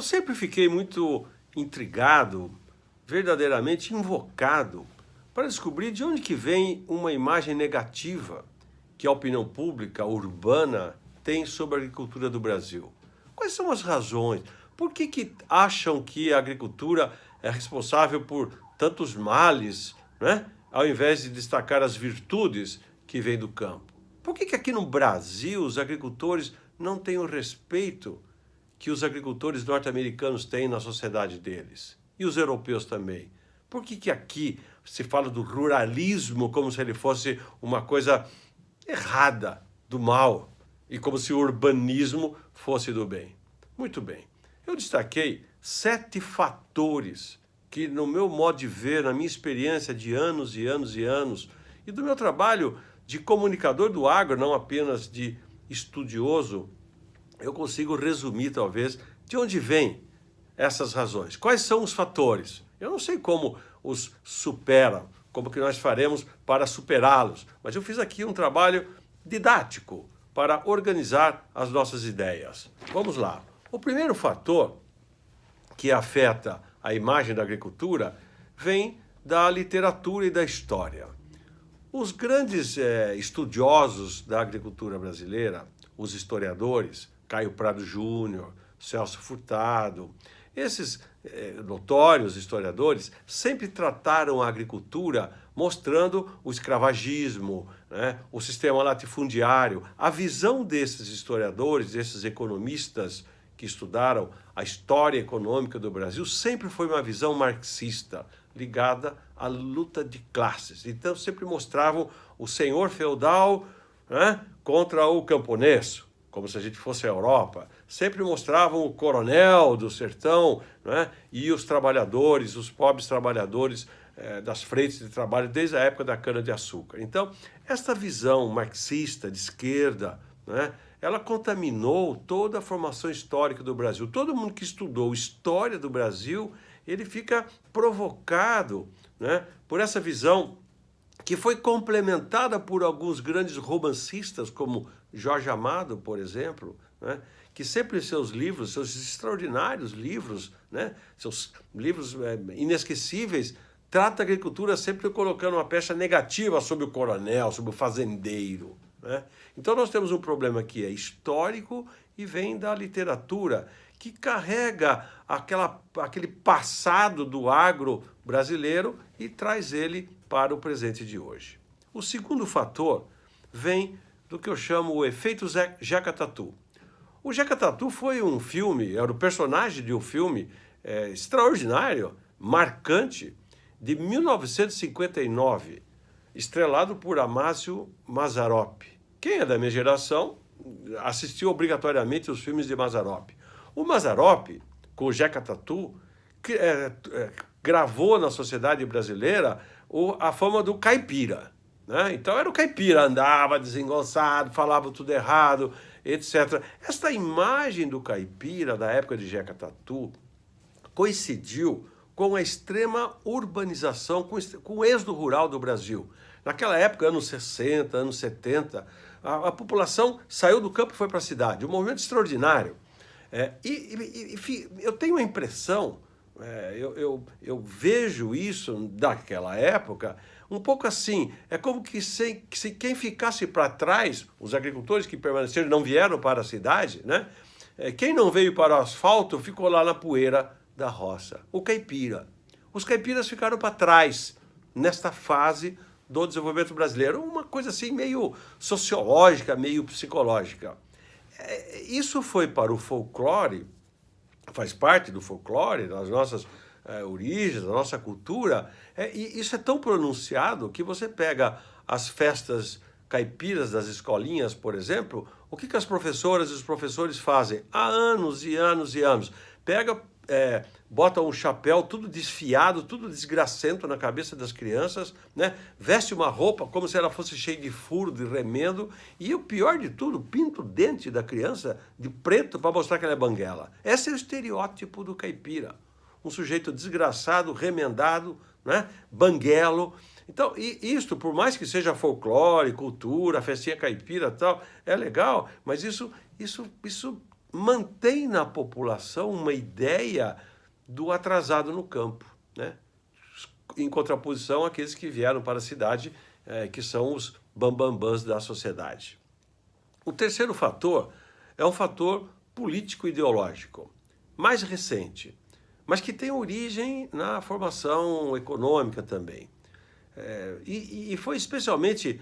Eu sempre fiquei muito intrigado, verdadeiramente invocado, para descobrir de onde que vem uma imagem negativa que a opinião pública urbana tem sobre a agricultura do Brasil. Quais são as razões? Por que acham que a agricultura é responsável por tantos males, né? Ao invés de destacar as virtudes que vêm do campo? Por que aqui no Brasil os agricultores não têm o respeito que os agricultores norte-americanos têm na sociedade deles? E os europeus também? Por que aqui se fala do ruralismo como se ele fosse uma coisa errada, do mal, e como se o urbanismo fosse do bem? Muito bem. Eu destaquei 7 fatores que, no meu modo de ver, na minha experiência de anos e anos e anos, e do meu trabalho de comunicador do agro, não apenas de estudioso, eu consigo resumir, talvez, de onde vêm essas razões. Quais são os fatores? Eu não sei como os superam, como que nós faremos para superá-los, mas eu fiz aqui um trabalho didático para organizar as nossas ideias. Vamos lá. O primeiro fator que afeta a imagem da agricultura vem da literatura e da história. Os grandes estudiosos da agricultura brasileira, os historiadores, Caio Prado Júnior, Celso Furtado, esses notórios historiadores sempre trataram a agricultura mostrando o escravagismo, né, o sistema latifundiário. A visão desses historiadores, desses economistas que estudaram a história econômica do Brasil, sempre foi uma visão marxista, ligada à luta de classes. Então, sempre mostravam o senhor feudal, né, contra o camponês, como se a gente fosse a Europa. Sempre mostravam o coronel do sertão, né, e os trabalhadores, os pobres trabalhadores das frentes de trabalho desde a época da cana-de-açúcar. Então, esta visão marxista de esquerda, né, ela contaminou toda a formação histórica do Brasil. Todo mundo que estudou história do Brasil, ele fica provocado, né, por essa visão que foi complementada por alguns grandes romancistas, como Jorge Amado, por exemplo, né, que sempre em seus livros, seus extraordinários livros, né, seus livros inesquecíveis, trata a agricultura sempre colocando uma pecha negativa sobre o coronel, sobre o fazendeiro, né? Então nós temos um problema que é histórico e vem da literatura, que carrega aquele passado do agro brasileiro e traz ele para o presente de hoje. O segundo fator vem do que eu chamo o efeito Jeca Tatu. O Jeca Tatu foi um filme, era o personagem de um filme extraordinário, marcante, de 1959, estrelado por Amácio Mazzaropi. Quem é da minha geração assistiu obrigatoriamente os filmes de Mazzaropi. O Mazzaropi, com o Jeca Tatu, gravou na sociedade brasileira a fama do caipira, né? Então era o caipira, andava desengonçado, falava tudo errado, etc. Esta imagem do caipira da época de Jeca Tatu coincidiu com a extrema urbanização, com o êxodo rural do Brasil. Naquela época, anos 60, anos 70, a população saiu do campo e foi para a cidade. Um movimento extraordinário. Eu tenho a impressão, eu vejo isso daquela época, um pouco assim, é como que se quem ficasse para trás, os agricultores que permaneceram não vieram para a cidade, né? Quem não veio para o asfalto ficou lá na poeira da roça, o caipira. Os caipiras ficaram para trás nesta fase do desenvolvimento brasileiro, uma coisa assim meio sociológica, meio psicológica. Isso foi para o folclore, faz parte do folclore, das nossas origens, da nossa cultura, e isso é tão pronunciado que você pega as festas caipiras das escolinhas, por exemplo, o que as professoras e os professores fazem há anos e anos e anos? Bota um chapéu tudo desfiado, tudo desgracento na cabeça das crianças, né? Veste uma roupa como se ela fosse cheia de furo, de remendo, e o pior de tudo, pinta o dente da criança de preto para mostrar que ela é banguela. Esse é o estereótipo do caipira. Um sujeito desgraçado, remendado, né? Banguelo. Então, isto, por mais que seja folclore, cultura, festinha caipira e tal, é legal, mas isso mantém na população uma ideia do atrasado no campo, né? Em contraposição àqueles que vieram para a cidade, que são os bambambãs da sociedade. O terceiro fator é um fator político-ideológico, mais recente, mas que tem origem na formação econômica também. E foi especialmente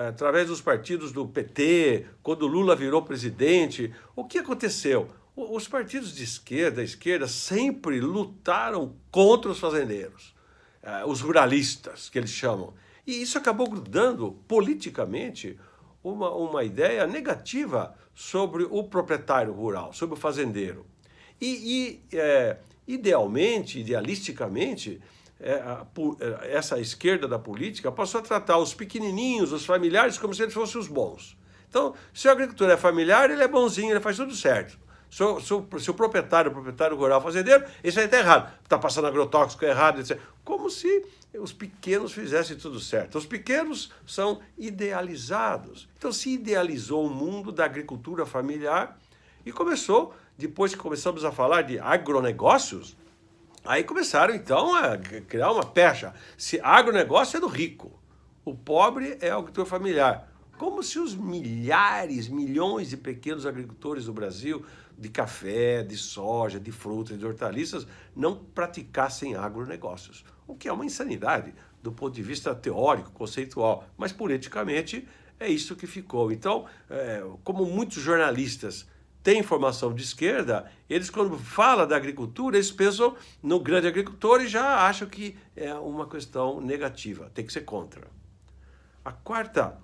através dos partidos do PT, quando Lula virou presidente. O que aconteceu? Os partidos de esquerda, a esquerda, sempre lutaram contra os fazendeiros, os ruralistas, que eles chamam. E isso acabou grudando politicamente uma ideia negativa sobre o proprietário rural, sobre o fazendeiro. Idealisticamente, essa esquerda da política passou a tratar os pequenininhos, os familiares, como se eles fossem os bons. Então, se o agricultor é familiar, ele é bonzinho, ele faz tudo certo. Se o proprietário rural fazendeiro, isso aí está errado. Está passando agrotóxico errado, etc. Como se os pequenos fizessem tudo certo. Os pequenos são idealizados. Então se idealizou o mundo da agricultura familiar e começou, depois que começamos a falar de agronegócios, aí começaram então a criar uma pecha. Se agronegócio é do rico, o pobre é o agricultor familiar. Como se os milhões de pequenos agricultores do Brasil, de café, de soja, de frutas, de hortaliças, não praticassem agronegócios. O que é uma insanidade do ponto de vista teórico, conceitual, mas politicamente é isso que ficou. Então, como muitos jornalistas têm formação de esquerda, eles quando falam da agricultura, eles pensam no grande agricultor e já acham que é uma questão negativa, tem que ser contra. A quarta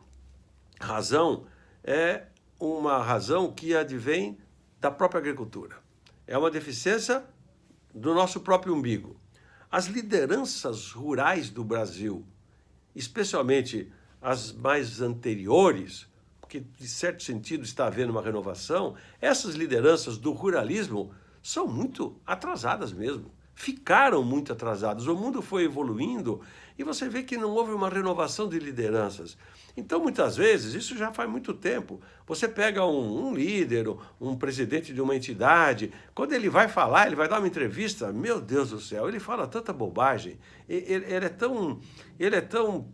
razão é uma razão que advém da própria agricultura. É uma deficiência do nosso próprio umbigo. As lideranças rurais do Brasil, especialmente as mais anteriores, porque de certo sentido está havendo uma renovação, essas lideranças do ruralismo são muito atrasadas mesmo. Ficaram muito atrasadas. O mundo foi evoluindo e você vê que não houve uma renovação de lideranças. Então, muitas vezes, isso já faz muito tempo, você pega um líder, um presidente de uma entidade, quando ele vai falar, ele vai dar uma entrevista, meu Deus do céu, ele fala tanta bobagem, ele é tão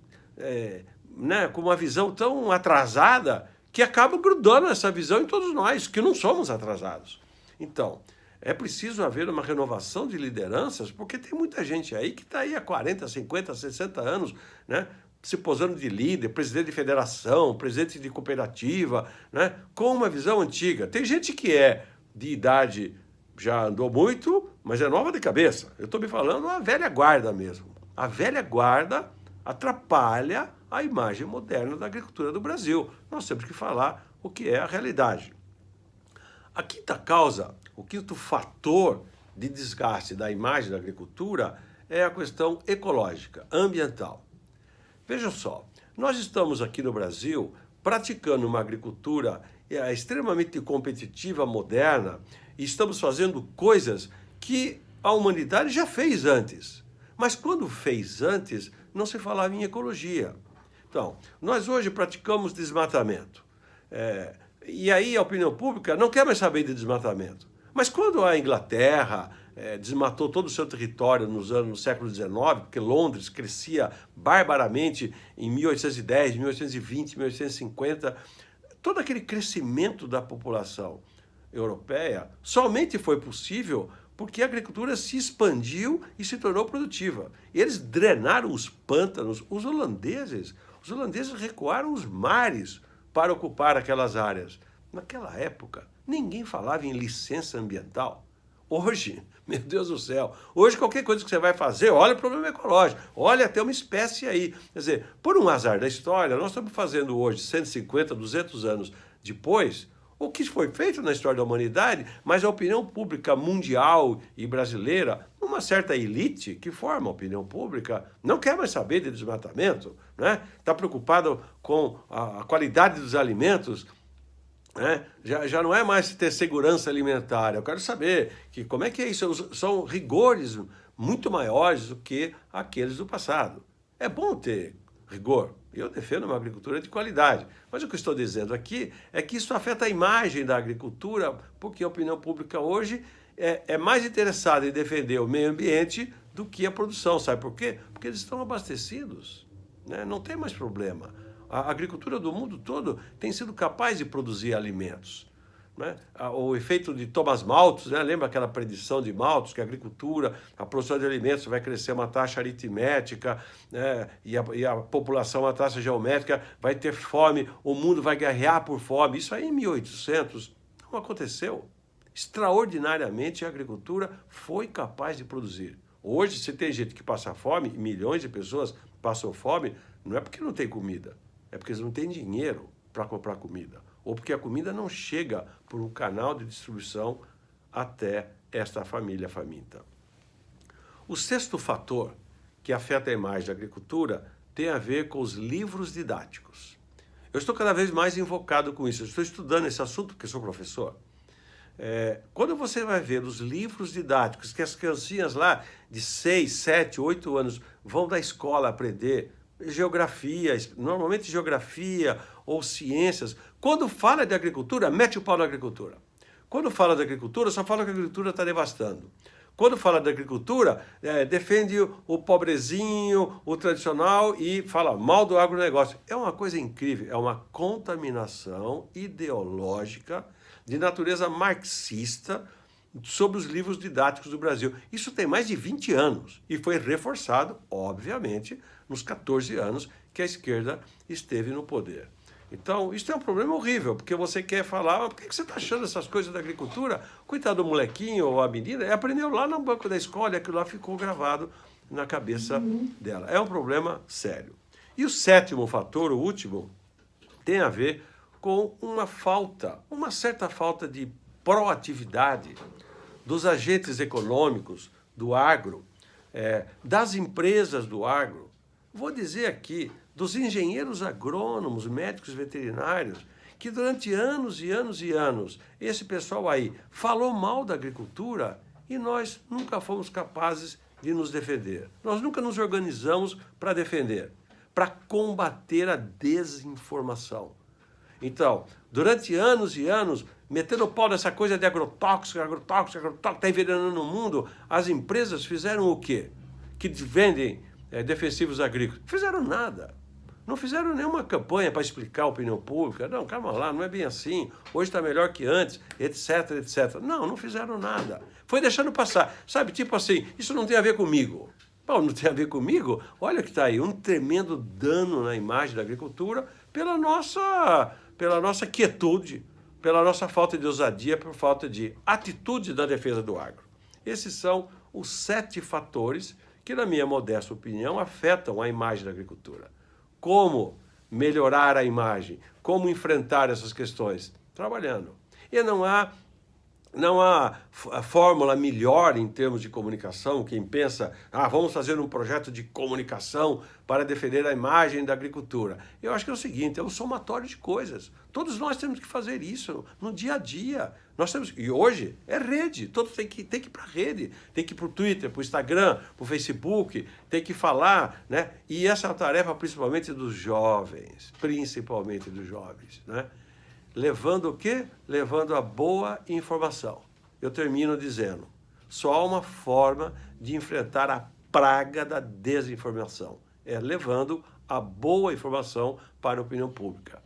né, com uma visão tão atrasada que acaba grudando essa visão em todos nós, que não somos atrasados. Então, é preciso haver uma renovação de lideranças, porque tem muita gente aí que está aí há 40, 50, 60 anos, né, se posando de líder, presidente de federação, presidente de cooperativa, né, com uma visão antiga. Tem gente que é de idade, já andou muito, mas é nova de cabeça. Eu estou me falando a velha guarda mesmo. A velha guarda atrapalha a imagem moderna da agricultura do Brasil. Nós temos que falar o que é a realidade. A quinta causa, o quinto fator de desgaste da imagem da agricultura é a questão ecológica, ambiental. Veja só, nós estamos aqui no Brasil praticando uma agricultura extremamente competitiva, moderna, e estamos fazendo coisas que a humanidade já fez antes. Mas quando fez antes, não se falava em ecologia. Então, nós hoje praticamos desmatamento. E aí a opinião pública não quer mais saber de desmatamento. Mas quando a Inglaterra desmatou todo o seu território no século XIX, porque Londres crescia barbaramente em 1810, 1820, 1850, todo aquele crescimento da população europeia somente foi possível porque a agricultura se expandiu e se tornou produtiva. Eles drenaram os pântanos, os holandeses recuaram os mares para ocupar aquelas áreas. Naquela época, ninguém falava em licença ambiental. Hoje, meu Deus do céu, hoje qualquer coisa que você vai fazer, olha o problema ecológico, olha até uma espécie aí. Quer dizer, por um azar da história, nós estamos fazendo hoje, 150, 200 anos depois, o que foi feito na história da humanidade, mas a opinião pública mundial e brasileira, uma certa elite que forma a opinião pública, não quer mais saber de desmatamento, né? Está preocupado com a qualidade dos alimentos, né? Já não é mais ter segurança alimentar. Eu quero saber como é que é isso. São rigores muito maiores do que aqueles do passado. É bom ter rigor. Eu defendo uma agricultura de qualidade. Mas o que eu estou dizendo aqui é que isso afeta a imagem da agricultura, porque a opinião pública hoje é mais interessada em defender o meio ambiente do que a produção. Sabe por quê? Porque eles estão abastecidos, né? Não tem mais problema. A agricultura do mundo todo tem sido capaz de produzir alimentos, né? O efeito de Thomas Malthus, né? Lembra aquela predição de Malthus, que a agricultura, a produção de alimentos vai crescer uma taxa aritmética, né? e a população uma taxa geométrica, vai ter fome, o mundo vai guerrear por fome. Isso aí em 1800 não aconteceu. Extraordinariamente a agricultura foi capaz de produzir. Hoje, se tem gente que passa fome, milhões de pessoas passam fome, não é porque não tem comida, é porque eles não têm dinheiro para comprar comida, ou porque a comida não chega por um canal de distribuição até esta família faminta. O sexto fator que afeta a imagem da agricultura tem a ver com os livros didáticos. Eu estou cada vez mais invocado com isso, eu estou estudando esse assunto porque sou professor. Quando você vai ver os livros didáticos que as criancinhas lá de 6, 7, 8 anos vão da escola aprender geografia, normalmente geografia ou ciências, quando fala de agricultura, mete o pau na agricultura. Quando fala da agricultura, só fala que a agricultura está devastando. Quando fala da agricultura, defende o pobrezinho, o tradicional e fala mal do agronegócio. É uma coisa incrível, é uma contaminação ideológica de natureza marxista sobre os livros didáticos do Brasil. Isso tem mais de 20 anos e foi reforçado, obviamente, nos 14 anos que a esquerda esteve no poder. Então, isso é um problema horrível, porque você quer falar, por que você está achando essas coisas da agricultura? Coitado do molequinho ou a menina, ele aprendeu lá no banco da escola e aquilo lá ficou gravado na cabeça dela. É um problema sério. E o sétimo fator, o último, tem a ver com uma certa falta de proatividade dos agentes econômicos, do agro, das empresas do agro. Vou dizer aqui, dos engenheiros agrônomos, médicos veterinários, que durante anos e anos e anos, esse pessoal aí falou mal da agricultura e nós nunca fomos capazes de nos defender. Nós nunca nos organizamos para defender, para combater a desinformação. Então, durante anos e anos, metendo o pau nessa coisa de agrotóxico, está envenenando o mundo, as empresas fizeram o quê? Que vendem defensivos agrícolas. Fizeram nada. Não fizeram nenhuma campanha para explicar a opinião pública. Não, calma lá, não é bem assim. Hoje está melhor que antes, etc, etc. Não fizeram nada. Foi deixando passar. Sabe, tipo assim, isso não tem a ver comigo. Bom, não tem a ver comigo? Olha que está aí, um tremendo dano na imagem da agricultura pela nossa quietude, pela nossa falta de ousadia, por falta de atitude da defesa do agro. Esses são os 7 fatores que, na minha modesta opinião, afetam a imagem da agricultura. Como melhorar a imagem? Como enfrentar essas questões? Trabalhando. E não há fórmula melhor em termos de comunicação. Quem pensa, vamos fazer um projeto de comunicação para defender a imagem da agricultura. Eu acho que é o seguinte, é um somatório de coisas. Todos nós temos que fazer isso no dia a dia. E hoje é rede, todos têm que ir para a rede, tem que ir para o Twitter, para o Instagram, para o Facebook, tem que falar, né? E essa é a tarefa principalmente dos jovens, né? Levando o quê? Levando a boa informação. Eu termino dizendo, só há uma forma de enfrentar a praga da desinformação. É levando a boa informação para a opinião pública.